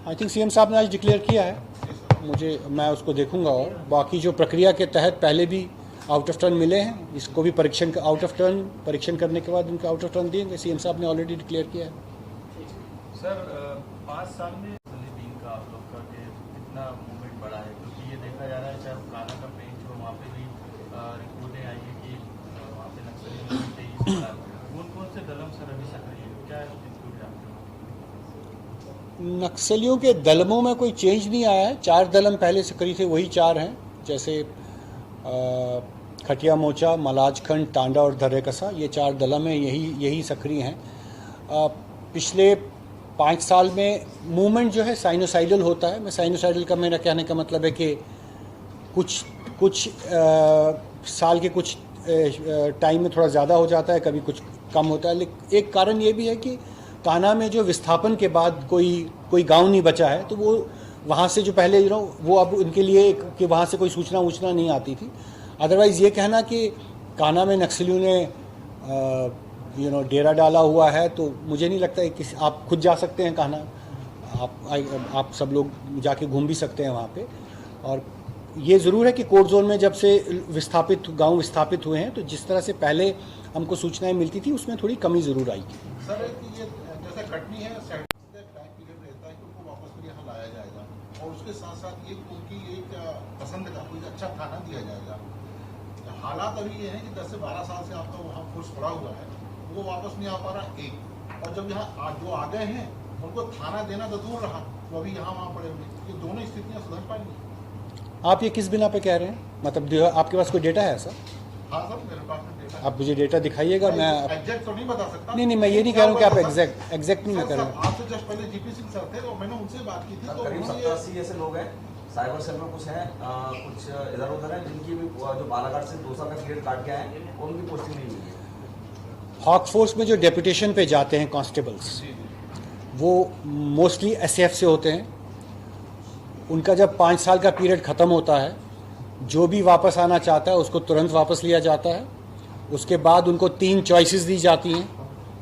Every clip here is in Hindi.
आई थिंक सीएम साहब ने आज डिक्लेयर किया है, मैं उसको देखूंगा। और बाकी जो प्रक्रिया के तहत पहले भी आउट ऑफ टर्न मिले हैं, इसको भी परीक्षण करने के बाद उनको आउट ऑफ टर्न देंगे। सीएम साहब ने ऑलरेडी डिक्लेयर किया है। सर 5 साल में टीम का आप लोग का कितना मूवमेंट बढ़ा है, क्योंकि ये देखा जा रहा है चाहे काना का पेंच हो, वहाँ पे भी रिपोर्टें आई है कि वहाँ पे नक्सली कौन से दलम सर अभी सक्रिय है, क्या इंक्लूड है आपके? नक्सलियों के दलमों में कोई चेंज नहीं आया है। 4 दलम पहले सक्रिय थे, वही 4 हैं। जैसे खटिया मोचा, मलाजखंड, टांडा और दर्रेकसा, ये 4 दलम हैं, यही सक्रिय हैं। पिछले 5 साल में मूवमेंट जो है साइनोसाइडल होता है। साइनोसाइडल का मेरा कहने का मतलब है कि कुछ साल के कुछ टाइम में थोड़ा ज़्यादा हो जाता है, कभी कुछ कम होता है। लेकिन एक कारण ये भी है कि काना में जो विस्थापन के बाद कोई गांव नहीं बचा है, तो वो वहाँ से जो पहले वो अब उनके लिए कि वहाँ से कोई सूचना नहीं आती थी। अदरवाइज़ ये कहना कि काना में नक्सलियों ने डेरा डाला हुआ है, तो मुझे नहीं लगता है कि आप खुद जा सकते हैं काना, आप सब लोग जाके घूम भी सकते हैं वहाँ पे। और ये ज़रूर है कि कोर्ट जोन में जब से गांव विस्थापित हुए हैं, तो जिस तरह से पहले हमको सूचनाएं मिलती थी उसमें थोड़ी कमी ज़रूर आई। सर ये जैसे कटनी है टाइम पीरियड रहता है कि उनको वापस फिर यहाँ लाया जाएगा, और उसके साथ साथ ये उनकी एक पसंद का कोई अच्छा थाना दिया जाएगा। हालात अभी ये है कि 10 से 12 साल से आपका वहाँ फोर्स पड़ा हुआ है, वो वापस नहीं आ पा रहा एक, और जब यहाँ जो आ गए हैं उनको थाना देना तो दूर रहा, वो अभी यहाँ वहाँ पड़े हुए। ये दोनों स्थितियाँ सुधर पाएंगी? आप ये किस बिना पे कह रहे हैं? मतलब आपके पास कोई डेटा है ऐसा? हाँ सर, मेरे पास डेटा। आप मुझे डेटा दिखाइएगा। मैं एग्जैक्ट तो नहीं बता सकता। नहीं, मैं ये नहीं कह रहा हूँ कि आप एग्जैक्ट नहीं मैं कह रहा हूँ। आपसे जस्ट पहले जीपी सिंह सर थे, तो मैंने उनसे बात की थी। तो करीब 70-80 ऐसे लोग हैं साइबर सेल में, कुछ हैं कुछ इधर उधर हैं जिनकी भी जो बालाघाट से 2 साल का पीरियड काट के आए, उनकी पोस्टिंग नहीं हुई है। हॉक फोर्स में जो डेपुटेशन पे जाते हैं कांस्टेबल्स, वो मोस्टली एसएफ से होते हैं। उनका जब 5 साल का पीरियड ख़त्म होता है, जो भी वापस आना चाहता है उसको तुरंत वापस लिया जाता है। उसके बाद उनको 3 चॉइसेस दी जाती हैं।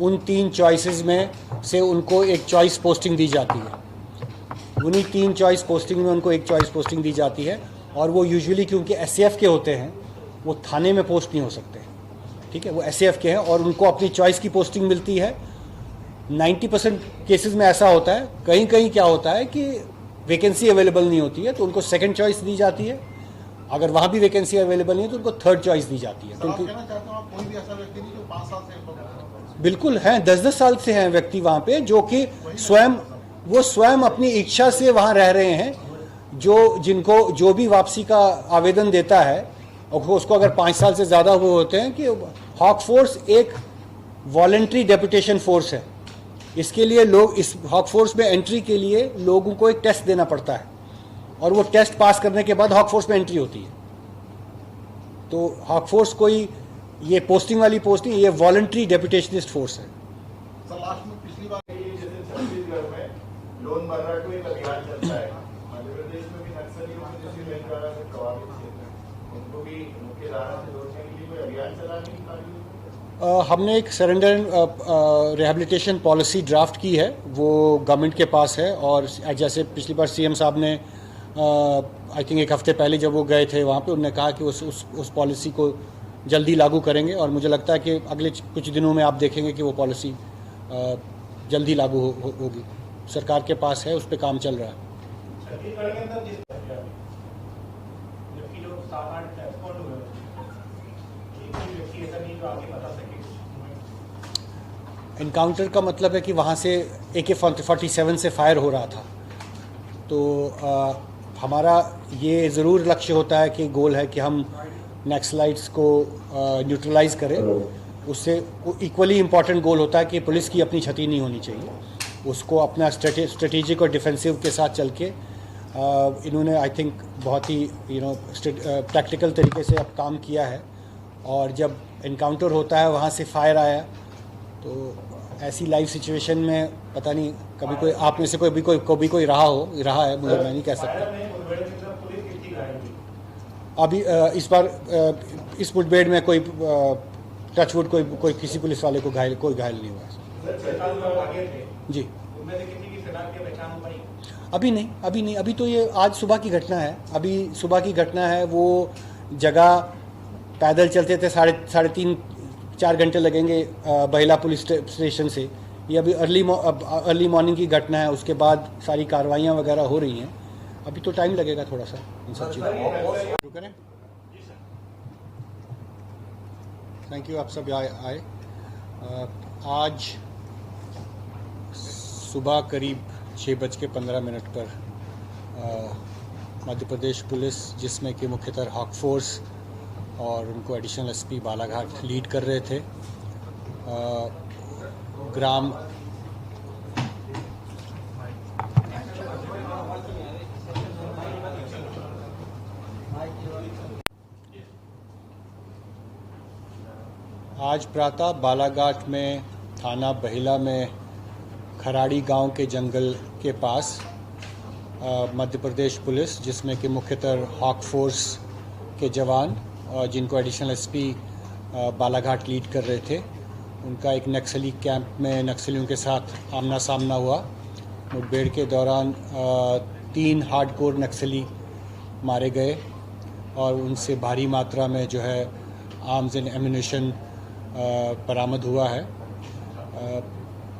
उन 3 चॉइसेस में से उनको एक चॉइस पोस्टिंग दी जाती है। उन्हीं 3 चॉइस पोस्टिंग में उनको एक चॉइस पोस्टिंग दी जाती है, और वो यूजुअली क्योंकि एसएफ के होते हैं, वो थाने में पोस्ट नहीं हो सकते, ठीक है, वो एसएफ के हैं, और उनको अपनी चॉइस की पोस्टिंग मिलती है। 90% केसेस में ऐसा होता है। कहीं कहीं क्या होता है कि वैकेंसी अवेलेबल नहीं होती है, तो उनको सेकंड चॉइस दी जाती है। अगर वहाँ भी वैकेंसी अवेलेबल नहीं है तो उनको थर्ड चॉइस दी जाती है। क्योंकि कोई भी ऐसा व्यक्ति नहीं जो 5 साल से बिल्कुल हैं, 10-10 साल से हैं व्यक्ति वहाँ पे, जो कि स्वयं अपनी इच्छा से वहाँ रह रहे हैं। जिनको जो भी वापसी का आवेदन देता है, और उसको अगर 5 साल से ज़्यादा हुए होते हैं, कि हॉक फोर्स एक वॉलंटरी डेपुटेशन फोर्स है। इसके लिए लोग इस हॉक फोर्स में एंट्री के लिए लोगों को एक टेस्ट देना पड़ता है, और वो टेस्ट पास करने के बाद हॉक फोर्स में एंट्री होती है। तो हॉक फोर्स कोई ये पोस्टिंग वाली पोस्ट नहीं, ये वॉलंटरी डेपुटेशनिस्ट फोर्स है। सर लास्ट में पिछली बार जैसे छत्तीसगढ़ में लोन मर्राटू एक अभियान चलता है, मध्य प्रदेश में भी नक्सलियों को जैसे बेंजारा से कवामी क्षेत्र में उनको भी मुख्य धारा से जोड़ने के लिए कोई अभियान चलाने की कार्य? हमने एक सरेंडर रिहेबिलिटेशन पॉलिसी ड्राफ्ट की है, वो गवर्नमेंट के पास है। और जैसे पिछली बार सीएम साहब ने आई थिंक 1 हफ्ते पहले जब वो गए थे वहाँ पे, उन्होंने कहा कि उस पॉलिसी को जल्दी लागू करेंगे, और मुझे लगता है कि अगले कुछ दिनों में आप देखेंगे कि वो पॉलिसी जल्दी लागू होगी। सरकार के पास है, उस पर काम चल रहा है। इनकाउंटर का मतलब है कि वहाँ से AK-47 से फायर हो रहा था। तो हमारा ये ज़रूर लक्ष्य होता है कि गोल है कि हम नक्सलाइट्स को न्यूट्रलाइज करें। उससे इक्वली इम्पॉर्टेंट गोल होता है कि पुलिस की अपनी क्षति नहीं होनी चाहिए। उसको अपना स्ट्रेटेजिक और डिफेंसिव के साथ चल के इन्होंने आई थिंक बहुत ही प्रैक्टिकल तरीके से अब काम किया है। और जब इनकाउंटर होता है, वहाँ से फायर आया, तो ऐसी लाइव सिचुएशन में पता नहीं कभी कोई आप में से कोई रहा है, मुझे मैं नहीं कह सकता। अभी इस बार इस मुठभेड़ में कोई टचवुड कोई किसी पुलिस वाले को कोई घायल नहीं हुआ है। जी। ठिकाना की पहचान हो पाई? अभी नहीं, अभी तो ये आज सुबह की घटना है। अभी सुबह की घटना है। वो जगह पैदल चलते थे, साढ़े 3-4 घंटे लगेंगे बहेला पुलिस स्टेशन से। ये अभी अर्ली मॉर्निंग की घटना है। उसके बाद सारी कार्रवाइयाँ वगैरह हो रही हैं। अभी तो टाइम लगेगा थोड़ा सा इन सब चीज़ों को। शुरू करें। थैंक यू, आप सब आए। आज सुबह करीब 6:15 पर मध्य प्रदेश पुलिस, जिसमें कि मुख्यतः हॉक फोर्स और उनको एडिशनल एसपी बालाघाट लीड कर रहे थे, ग्राम आज प्रातः बालाघाट में थाना बहेला में खराड़ी गांव के जंगल के पास मध्य प्रदेश पुलिस, जिसमें कि मुख्यतः हॉक फोर्स के जवान और जिनको एडिशनल एसपी बालाघाट लीड कर रहे थे, उनका एक नक्सली कैंप में नक्सलियों के साथ आमना सामना हुआ। मुठभेड़ के दौरान 3 हार्डकोर नक्सली मारे गए और उनसे भारी मात्रा में जो है आर्म्स एंड एम्यूनिशन बरामद हुआ है।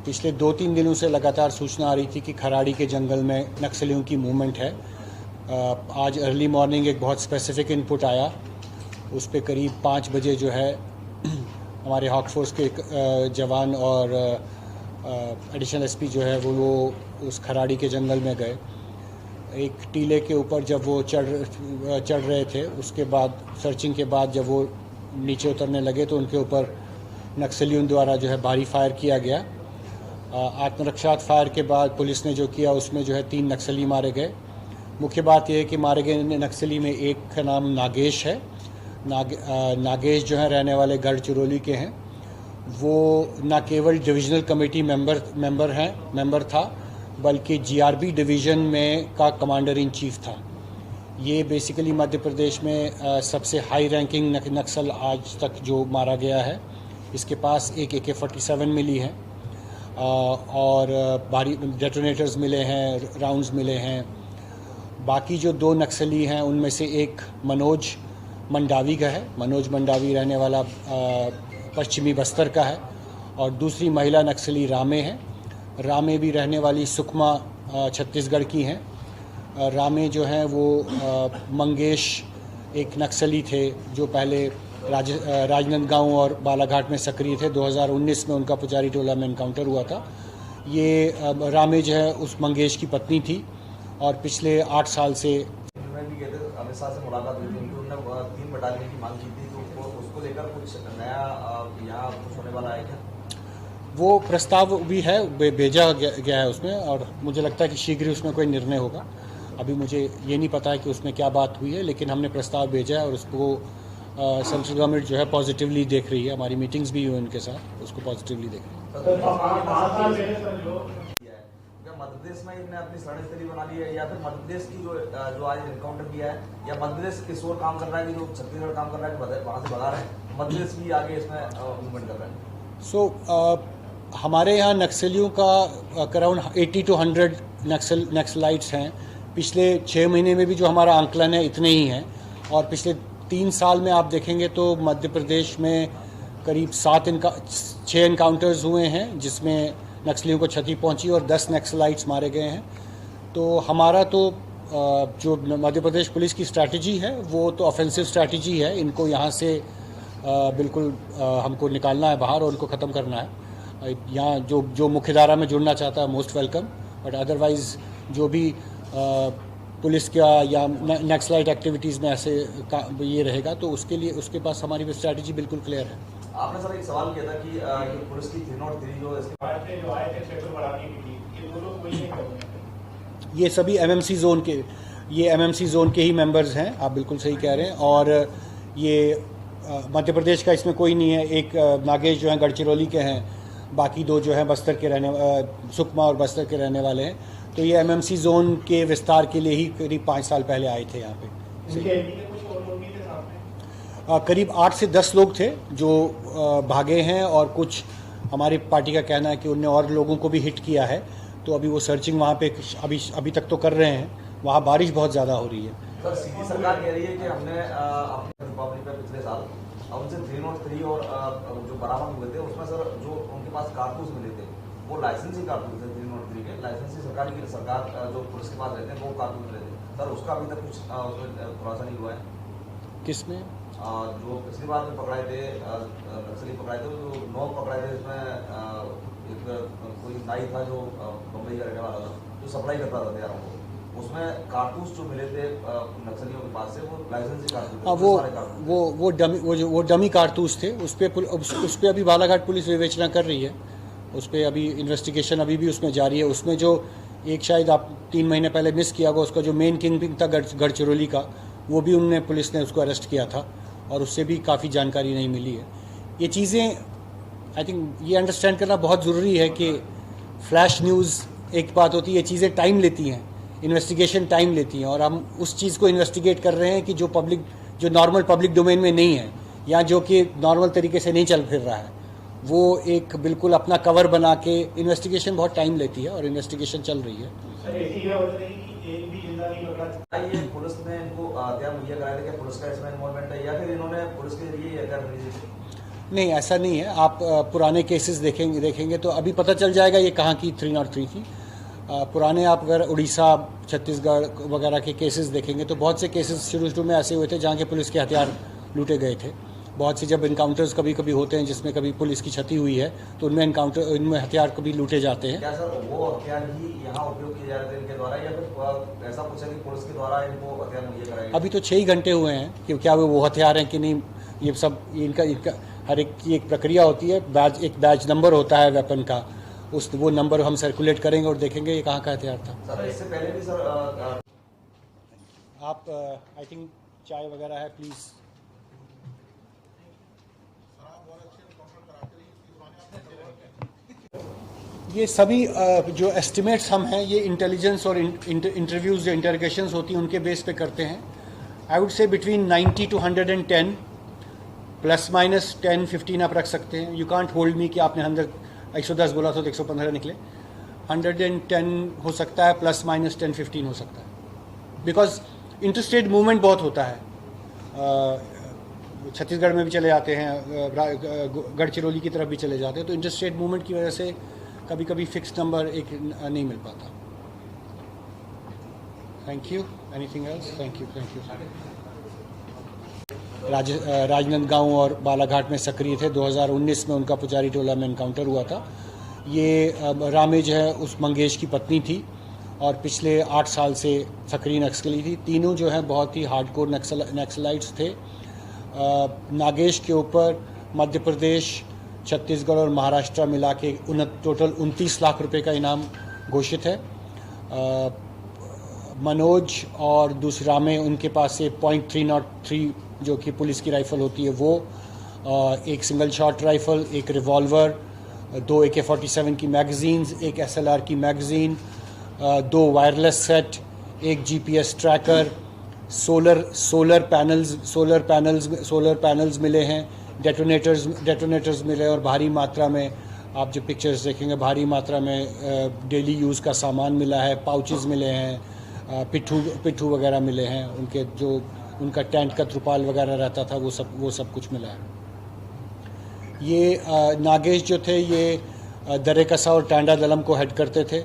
पिछले 2-3 दिनों से लगातार सूचना आ रही थी कि खराड़ी के जंगल में नक्सलियों की मूवमेंट है। आज अर्ली मॉर्निंग एक बहुत स्पेसिफिक इनपुट आया। उस पे करीब 5 बजे जो है हमारे हॉक फोर्स के जवान और एडिशनल एसपी जो है वो उस खराड़ी के जंगल में गए। एक टीले के ऊपर जब वो चढ़ रहे थे, उसके बाद सर्चिंग के बाद जब वो नीचे उतरने लगे तो उनके ऊपर नक्सलियों द्वारा जो है भारी फायर किया गया। आत्मरक्षात्मक फायर के बाद पुलिस ने जो किया उसमें जो है 3 नक्सली मारे गए। मुख्य बात यह है कि मारे गए नक्सली में एक का नाम नागेश है। नागेश जो है रहने वाले गढ़चिरौली के हैं। वो न केवल डिविजनल कमेटी मेंबर था, बल्कि जीआरबी डिवीज़न में का कमांडर इन चीफ था। ये बेसिकली मध्य प्रदेश में सबसे हाई रैंकिंग नक्सल आज तक जो मारा गया है। इसके पास एक AK-47 मिली है और भारी डेटोनेटर्स मिले हैं, राउंड्स मिले हैं। बाकी जो 2 नक्सली हैं उनमें से एक मनोज मंडावी का है। मनोज मंडावी रहने वाला पश्चिमी बस्तर का है और दूसरी महिला नक्सली रामे है। रामे भी रहने वाली सुकमा छत्तीसगढ़ की हैं। रामे जो हैं वो मंगेश एक नक्सली थे जो पहले राजनांदगांव और बालाघाट में सक्रिय थे। 2019 में उनका पुजारी टोला में इनकाउंटर हुआ था। ये रामे जो है उस मंगेश की पत्नी थी और पिछले 8 साल से भी गए थे, अमित शाह से मुलाकात हुई थी, उन्होंने 3 बटालियन की मांग की थी, तो उसको लेकर कुछ नया यहाँ कुछ होने वाला है क्या? वो प्रस्ताव भी है, भेजा गया है उसमें, और मुझे लगता है कि शीघ्र ही उसमें कोई निर्णय होगा। अभी मुझे ये नहीं पता है कि उसमें क्या बात हुई है, लेकिन हमने प्रस्ताव भेजा है और उसको सेंट्रल गवर्नमेंट जो है पॉजिटिवली देख रही है। हमारी मीटिंग्स भी हुई उनके साथ, उसको पॉजिटिवली देख रही है। मध्य प्रदेश में इन्होंने अपनी रणनीति बना ली है, या फिर मध्य प्रदेश की जो आज इनकाउंटर किया है, या मध्य प्रदेश किस ओर काम कर रहा है कि जो छत्तीसगढ़ काम कर रहा है वहाँ से भगा रहे हैं, मध्य प्रदेश भी आगे इसमें मूवमेंट कर रहे हैं? हमारे यहाँ नक्सलियों का अराउंड 80 to 100 नक्सलाइट्स हैं। पिछले 6 महीने में भी जो हमारा आंकलन है इतने ही हैं, और पिछले 3 साल में आप देखेंगे तो मध्य प्रदेश में करीब 6 इनकाउंटर्स हुए हैं जिसमें नक्सलियों को क्षति पहुंची और 10 नक्सलाइट्स मारे गए हैं। तो हमारा तो जो मध्य प्रदेश पुलिस की स्ट्रैटेजी है वो तो ऑफेंसिव स्ट्रैटेजी है। इनको यहाँ से बिल्कुल हमको निकालना है बाहर और उनको ख़त्म करना है। यहाँ जो मुख्यधारा में जुड़ना चाहता है मोस्ट वेलकम, बट अदरवाइज़ जो भी पुलिस का या नक्सलाइट एक्टिविटीज़ में ऐसे ये रहेगा तो उसके लिए उसके पास हमारी स्ट्रैटेजी बिल्कुल क्लियर है। आपने सर एक सवाल किया था कि पुलिस की 303 जो आए थे क्षेत्र बढ़ाने के लिए, ये 2 लोग वही नहीं कर रहे हैं। ये सभी एमएमसी जोन के ही मेंबर्स हैं, आप बिल्कुल सही कह रहे हैं। और ये मध्य प्रदेश का इसमें कोई नहीं है। एक नागेश जो हैं गढ़चिरौली के हैं, बाकी 2 जो हैं बस्तर के सुकमा और बस्तर के रहने वाले हैं। तो ये एमएमसी जोन के विस्तार के लिए ही करीब 5 साल पहले आए थे यहाँ पे। करीब 8 से 10 लोग थे जो भागे हैं, और कुछ हमारी पार्टी का कहना है कि उनने और लोगों को भी हिट किया है। तो अभी वो सर्चिंग वहाँ पे अभी तक तो कर रहे हैं। वहाँ बारिश बहुत ज़्यादा हो रही है। सर सीधी सरकार कह रही है कि हमने अपने रिपब्लिक में पिछले साल अब उनसे 303 और जो बरामद हुए थे उसमें सर जो उनके पास कारतूस मिले थे वो लाइसेंसी कारतूस थे 303 के लाइसेंसी सरकार जो पुलिस के पास रहते हैं वो कारतूस मिले थे सर। उसका अभी तक कुछ उसमें खुलासा नहीं हुआ है। किसमें? जो पिछली बार में पकड़ाए थे नक्सली पकड़ाए थे जो 9 पकड़ाए थे इसमें एक कोई नाई था जो बम्बई का रहने वाला था जो सप्लाई करता था हथियारों को, उसमें कारतूस जो मिले थे नक्सलियों के पास से वो लाइसेंसी कारतूस थे। वो डमी कारतूस थे। उस पे अभी बालाघाट पुलिस विवेचना कर रही है। उस पर अभी इन्वेस्टिगेशन अभी भी उसमें जारी है। उसमें जो एक शायद आप 3 महीने पहले मिस किया हुआ उसका जो मेन किंग था गढ़चिरौली का, वो भी उनने पुलिस ने उसको अरेस्ट किया था और उससे भी काफ़ी जानकारी नहीं मिली है। ये चीज़ें आई थिंक ये अंडरस्टैंड करना बहुत ज़रूरी है कि फ्लैश न्यूज़ एक बात होती है, ये चीज़ें टाइम लेती हैं, इन्वेस्टिगेशन टाइम लेती हैं और हम उस चीज़ को इन्वेस्टिगेट कर रहे हैं कि जो नॉर्मल पब्लिक डोमेन में नहीं है या जो कि नॉर्मल तरीके से नहीं चल फिर रहा है, वो एक बिल्कुल अपना कवर बना के इन्वेस्टिगेशन बहुत टाइम लेती है और इन्वेस्टिगेशन चल रही है। ये पुलिस ने इनको हथियार मुहैया कराए थे, क्या पुलिस का इसमें इन्वॉल्वमेंट है या फिर इन्होंने पुलिस के जरिए हथियार खरीदे थे? नहीं, ऐसा नहीं है। आप पुराने केसेस देखेंगे तो अभी पता चल जाएगा ये कहाँ की 303 थी। पुराने आप अगर उड़ीसा, छत्तीसगढ़ वगैरह के केसेस देखेंगे तो बहुत से केसेस शुरू में ऐसे हुए थे जहाँ के पुलिस के हथियार लूटे गए थे। बहुत से जब इनकाउंटर्स कभी कभी होते हैं जिसमें कभी पुलिस की क्षति हुई है तो उनमें हथियार कभी लूटे जाते हैं। क्या सर वो हथियार ही यहाँ उपयोग किए जा रहे थे इनके द्वारा या फिर ऐसा कुछ है कि पुलिस के द्वारा इनको हथियार मुहैया कराए? अभी तो 6 ही घंटे हुए हैं कि क्या वो हथियार हैं कि नहीं। ये सब इनका हर एक की एक प्रक्रिया होती है। एक बैच नंबर होता है वेपन का, वो नंबर हम सर्कुलेट करेंगे और देखेंगे ये कहाँ का हथियार था। सर इससे पहले भी सर आप आई थिंक चाय वगैरह है, प्लीज़। ये सभी जो एस्टिमेट्स हम हैं ये इंटेलिजेंस और इंटरव्यूज़ जो इंटरोगेशंस होती हैं उनके बेस पे करते हैं। I would say between 90 to 110, plus minus 10-15 आप रख सकते हैं। यू कांट होल्ड मी कि आपने 110 बोला तो 115 निकले। 110 हो सकता है, प्लस माइनस 10-15 हो सकता है, बिकॉज इंटरस्टेट मूवमेंट बहुत होता है। छत्तीसगढ़ में भी चले जाते हैं, गढ़चिरौली की तरफ भी चले जाते हैं, तो इंटरस्टेट मूवमेंट की वजह से कभी कभी फिक्स नंबर एक नहीं मिल पाता। Thank you. Anything else? Thank you. Rajnandgaon और बालाघाट में सक्रिय थे। 2019 में उनका पुजारी टोला में एनकाउंटर हुआ था। ये रामे जो है उस मंगेश की पत्नी थी और पिछले 8 साल से सक्रिय नक्सली थी। तीनों जो है बहुत ही हार्डकोर नक्सलाइट्स थे। नागेश के ऊपर मध्य प्रदेश, छत्तीसगढ़ और महाराष्ट्र मिला के टोटल 29 लाख रुपए का इनाम घोषित है। मनोज और दूसरा में उनके पास से .303 जो कि पुलिस की राइफ़ल होती है वो, एक सिंगल शॉट राइफ़ल, एक रिवॉल्वर, 2 AK-47 की मैगज़ीन्स, एक SLR की मैगज़ीन, 2 वायरलेस सेट, एक GPS ट्रैकर, सोलर पैनल्स मिले हैं, डेटोनेटर्स मिले और भारी मात्रा में आप जो पिक्चर्स देखेंगे भारी मात्रा में डेली यूज़ का सामान मिला है। पाउचेस मिले हैं, पिट्ठू वगैरह मिले हैं, उनके जो उनका टेंट का त्रिपाल वगैरह रहता था वो सब कुछ मिला है। ये नागेश जो थे ये दरेकसा और टांडा दलम को हेड करते थे।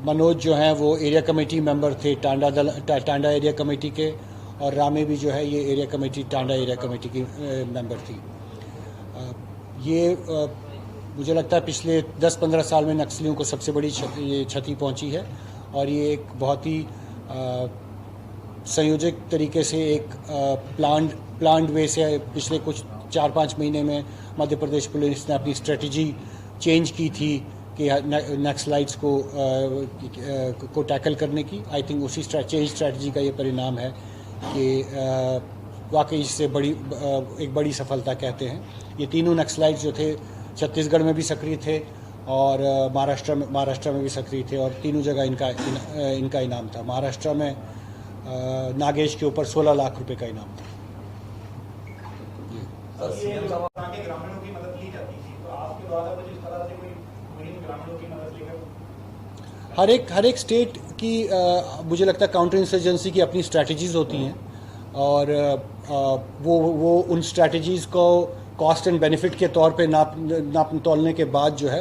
मनोज जो हैं वो एरिया कमेटी मेंबर थे टांडा एरिया कमेटी के, और रामे भी जो है ये area committee Tanda area committee की मेंबर थी। ये मुझे लगता है पिछले 10-15 साल में नक्सलियों को सबसे बड़ी क्षति पहुंची है और ये एक बहुत ही संयोजित तरीके से एक प्लान्ड वे से पिछले कुछ 4-5 महीने में मध्य प्रदेश पुलिस ने अपनी स्ट्रेटजी चेंज की थी कि नक्सलाइट्स को टैकल करने की। आई थिंक उसी चेंज स्ट्रेटजी का ये परिणाम है कि वाकई इससे एक बड़ी सफलता कहते हैं। ये तीनों नक्सलाइट्स जो थे छत्तीसगढ़ में भी सक्रिय थे और महाराष्ट्र में भी सक्रिय थे और तीनों जगह इनका इनाम था। महाराष्ट्र में नागेश के ऊपर 16 लाख रुपए का इनाम था। ग्रामीणों की मदद ली जाती थी, तो आपके द्वारा कुछ इस तरह से कोई वहीं ग्रामीणों की मदद लेकर हर एक स्टेट की मुझे लगता है काउंटर इंसर्जेंसी की अपनी स्ट्रैटेजीज़ होती हैं और वो उन स्ट्रैटेजीज़ को कॉस्ट एंड बेनिफिट के तौर पे नाप तोलने के बाद जो है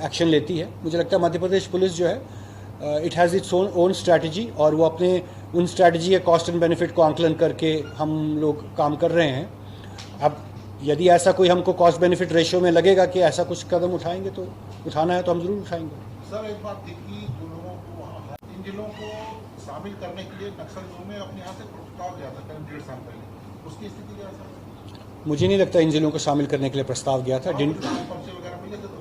एक्शन लेती है। मुझे लगता है मध्य प्रदेश पुलिस जो है it has its own strategy और वो अपने उन स्ट्रैटेजी के कॉस्ट एंड बेनिफिट को आंकलन करके हम लोग काम कर रहे हैं। अब यदि ऐसा कोई हमको कॉस्ट बेनिफिट रेशियो में लगेगा कि ऐसा कुछ कदम उठाएंगे तो उठाना है तो हम ज़रूर उठाएंगे। सर एक बात थी कि जो लोगों को वहाँ इन जिलों को शामिल करने के लिए नक्सल जोन में अपने यहाँ से प्रस्ताव गया था करीब 1.5 साल पहले, उसकी स्थिति क्या है सर? मुझे नहीं लगता इन जिलों को शामिल करने के लिए प्रस्ताव गया था। पर्चे वगैरह मिले थे तो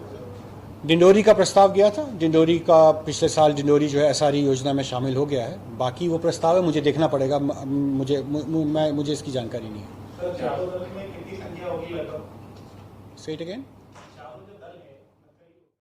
डिंडोरी का प्रस्ताव गया था। डिंडोरी का पिछले साल डिंडोरी जो है एसआरई योजना में शामिल हो गया है। बाकी वो प्रस्ताव है, मुझे देखना पड़ेगा। मुझे इसकी जानकारी नहीं है। सर, 4 में कितनी संख्या होगी लगभग? से इट अगेन।